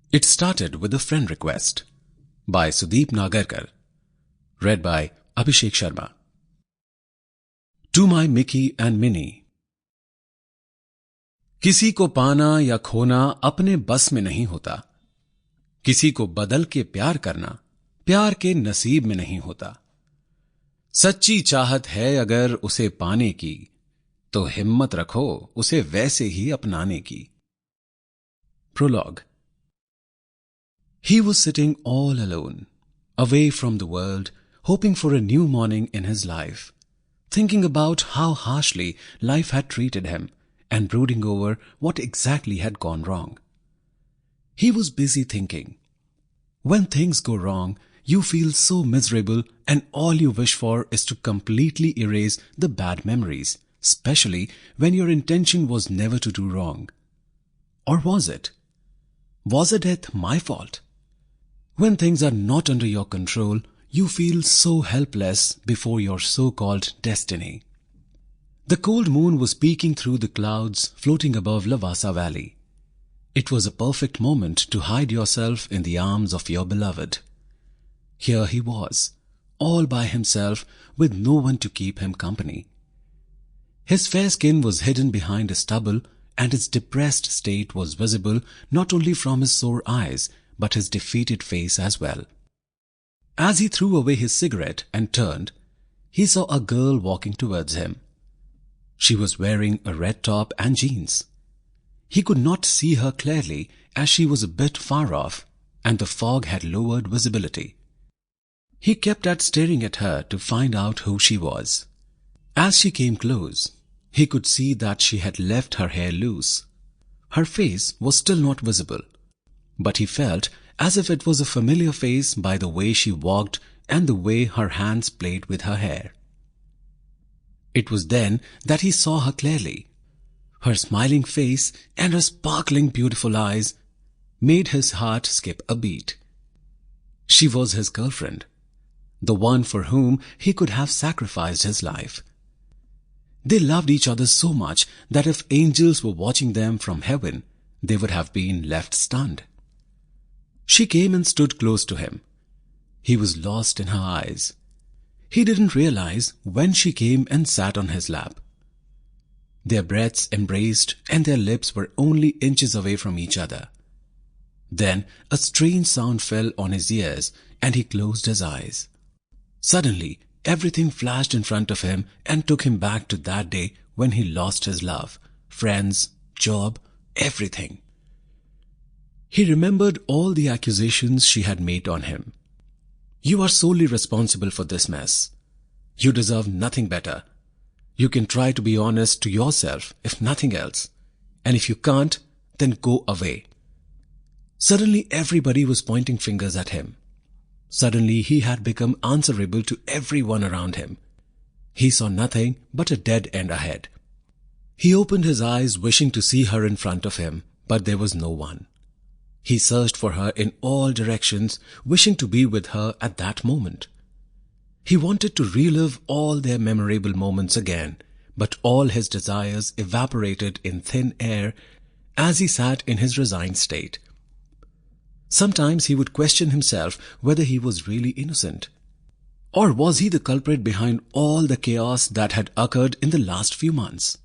It started with a friend request by Sudeep Nagarkar, read by Abhishek Sharma. To my Mickey and Minnie. किसी को पाना या खोना अपने बस में नहीं होता। किसी को बदल के प्यार करना प्यार के नसीब में नहीं होता। सच्ची चाहत है अगर उसे पाने की, तो हिम्मत रखो उसे वैसे ही अपनाने की। Prologue. He was sitting all alone, away from the world, hoping for a new morning in his life, thinking about how harshly life had treated him and brooding over what exactly had gone wrong. He was busy thinking. When things go wrong, you feel so miserable and all you wish for is to completely erase the bad memories, especially when your intention was never to do wrong. Or was it? Was a death my fault? When things are not under your control, you feel so helpless before your so-called destiny. The cold moon was peeking through the clouds floating above Lavasa Valley. It was a perfect moment to hide yourself in the arms of your beloved. Here he was, all by himself with no one to keep him company. His fair skin was hidden behind a stubble and his depressed state was visible not only from his sore eyes but his defeated face as well. As he threw away his cigarette and turned, he saw a girl walking towards him. She was wearing a red top and jeans. He could not see her clearly as she was a bit far off and the fog had lowered visibility. He kept at staring at her to find out who she was. As she came close, he could see that she had left her hair loose. Her face was still not visible, but he felt as if it was a familiar face by the way she walked and the way her hands played with her hair. It was then that he saw her clearly. Her smiling face and her sparkling beautiful eyes made his heart skip a beat. She was his girlfriend, the one for whom he could have sacrificed his life. They loved each other so much that if angels were watching them from heaven, they would have been left stunned. She came and stood close to him. He was lost in her eyes. He didn't realize when she came and sat on his lap. Their breaths embraced and their lips were only inches away from each other. Then a strange sound fell on his ears and he closed his eyes. Suddenly, everything flashed in front of him and took him back to that day when he lost his love, friends, job, everything. He remembered all the accusations she had made on him. You are solely responsible for this mess. You deserve nothing better. You can try to be honest to yourself, if nothing else. And if you can't, then go away. Suddenly everybody was pointing fingers at him. Suddenly he had become answerable to everyone around him. He saw nothing but a dead end ahead. He opened his eyes wishing to see her in front of him, but there was no one. He searched for her in all directions, wishing to be with her at that moment. He wanted to relive all their memorable moments again, but all his desires evaporated in thin air as he sat in his resigned state. Sometimes he would question himself whether he was really innocent. Or was he the culprit behind all the chaos that had occurred in the last few months?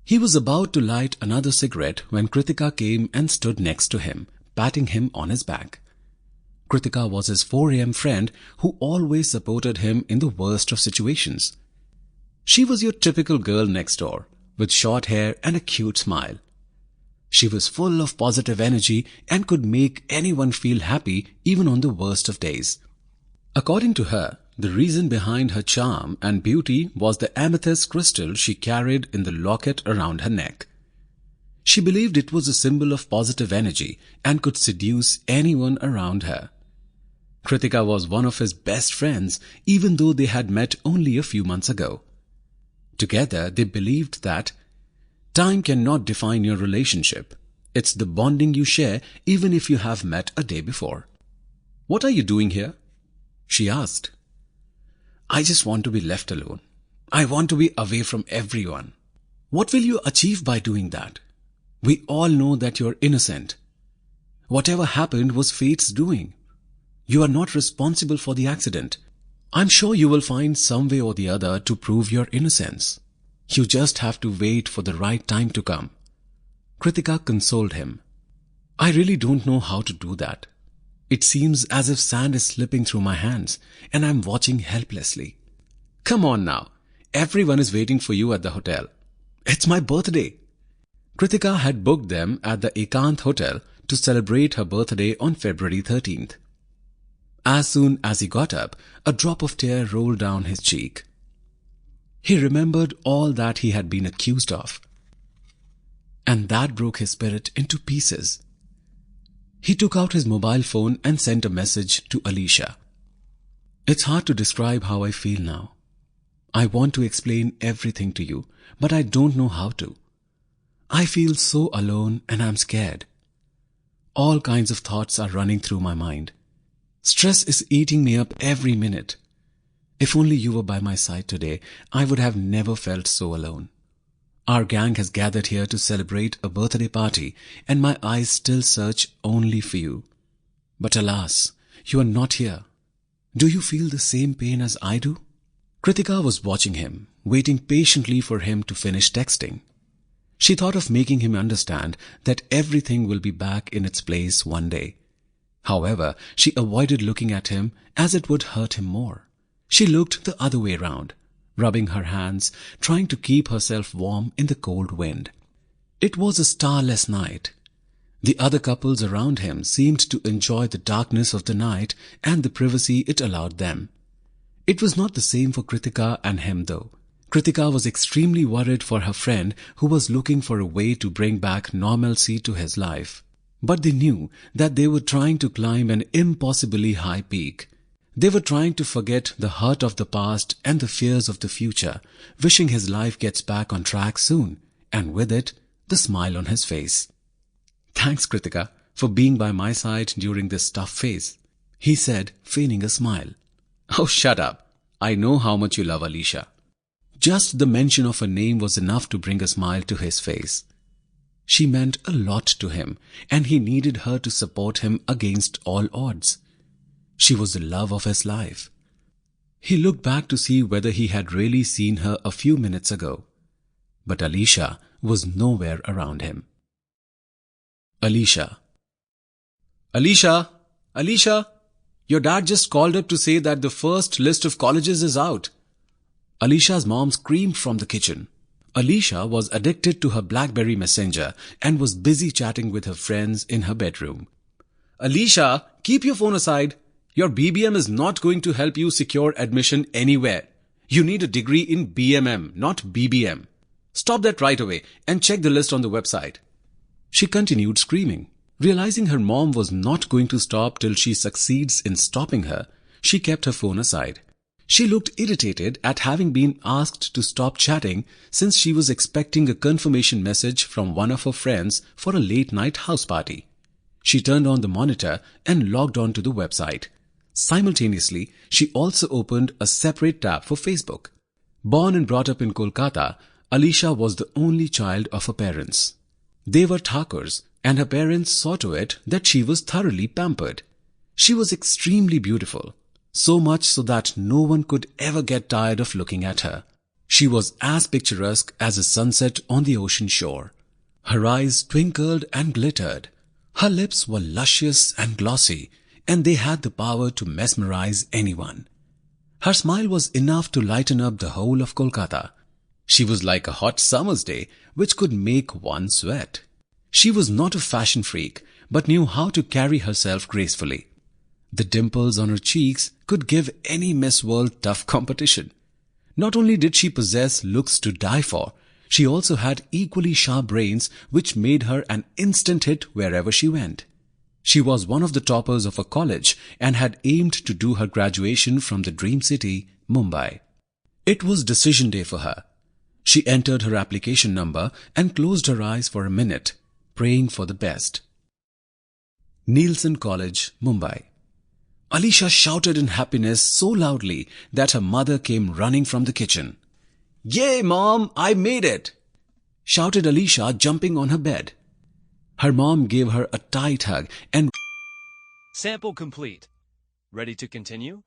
He was about to light another cigarette when Kritika came and stood next to him, patting him on his back. Kritika was his 4 a.m. friend who always supported him in the worst of situations. She was your typical girl next door, with short hair and a cute smile. She was full of positive energy and could make anyone feel happy even on the worst of days. According to her, the reason behind her charm and beauty was the amethyst crystal she carried in the locket around her neck. She believed it was a symbol of positive energy and could seduce anyone around her. Kritika was one of his best friends even though they had met only a few months ago. Together they believed that time cannot define your relationship. It's the bonding you share even if you have met a day before. What are you doing here? She asked. I just want to be left alone. I want to be away from everyone. What will you achieve by doing that? We all know that you're innocent. Whatever happened was fate's doing. You are not responsible for the accident. I'm sure you will find some way or the other to prove your innocence. You just have to wait for the right time to come. Kritika consoled him. I really don't know how to do that. It seems as if sand is slipping through my hands and I'm watching helplessly. Come on now. Everyone is waiting for you at the hotel. It's my birthday. Kritika had booked them at the Ekant Hotel to celebrate her birthday on February 13th. As soon as he got up, a drop of tear rolled down his cheek. He remembered all that he had been accused of, and that broke his spirit into pieces. He took out his mobile phone and sent a message to Aleesha. It's hard to describe how I feel now. I want to explain everything to you, but I don't know how to. I feel so alone and I'm scared. All kinds of thoughts are running through my mind. Stress is eating me up every minute. If only you were by my side today, I would have never felt so alone. Our gang has gathered here to celebrate a birthday party, and my eyes still search only for you. But alas, you are not here. Do you feel the same pain as I do? Kritika was watching him, waiting patiently for him to finish texting. She thought of making him understand that everything will be back in its place one day. However, she avoided looking at him as it would hurt him more. She looked the other way round, rubbing her hands, trying to keep herself warm in the cold wind. It was a starless night. The other couples around him seemed to enjoy the darkness of the night and the privacy it allowed them. It was not the same for Kritika and him though. Kritika was extremely worried for her friend who was looking for a way to bring back normalcy to his life. But they knew that they were trying to climb an impossibly high peak. They were trying to forget the hurt of the past and the fears of the future, wishing his life gets back on track soon, and with it, the smile on his face. Thanks, Kritika, for being by my side during this tough phase, he said, feigning a smile. Oh, shut up. I know how much you love Aleesha. Just the mention of her name was enough to bring a smile to his face. She meant a lot to him, and he needed her to support him against all odds. She was the love of his life. He looked back to see whether he had really seen her a few minutes ago. But Aleesha was nowhere around him. Aleesha. Aleesha! Aleesha! Your dad just called up to say that the first list of colleges is out. Aleesha's mom screamed from the kitchen. Aleesha was addicted to her BlackBerry Messenger and was busy chatting with her friends in her bedroom. Aleesha, keep your phone aside. Your BBM is not going to help you secure admission anywhere. You need a degree in BMM, not BBM. Stop that right away and check the list on the website. She continued screaming. Realizing her mom was not going to stop till she succeeds in stopping her, she kept her phone aside. She looked irritated at having been asked to stop chatting since she was expecting a confirmation message from one of her friends for a late-night house party. She turned on the monitor and logged on to the website. Simultaneously, she also opened a separate tab for Facebook. Born and brought up in Kolkata, Aleesha was the only child of her parents. They were Thakurs, and her parents saw to it that she was thoroughly pampered. She was extremely beautiful, so much so that no one could ever get tired of looking at her. She was as picturesque as a sunset on the ocean shore. Her eyes twinkled and glittered. Her lips were luscious and glossy, and they had the power to mesmerize anyone. Her smile was enough to lighten up the whole of Kolkata. She was like a hot summer's day, which could make one sweat. She was not a fashion freak, but knew how to carry herself gracefully. The dimples on her cheeks could give any Miss World tough competition. Not only did she possess looks to die for, she also had equally sharp brains which made her an instant hit wherever she went. She was one of the toppers of her college and had aimed to do her graduation from the dream city, Mumbai. It was decision day for her. She entered her application number and closed her eyes for a minute, praying for the best. Nielsen College, Mumbai. Aleesha shouted in happiness so loudly that her mother came running from the kitchen. "Yay, Mom! I made it!" shouted Aleesha, jumping on her bed. Her mom gave her a tight hug and Sample complete. Ready to continue?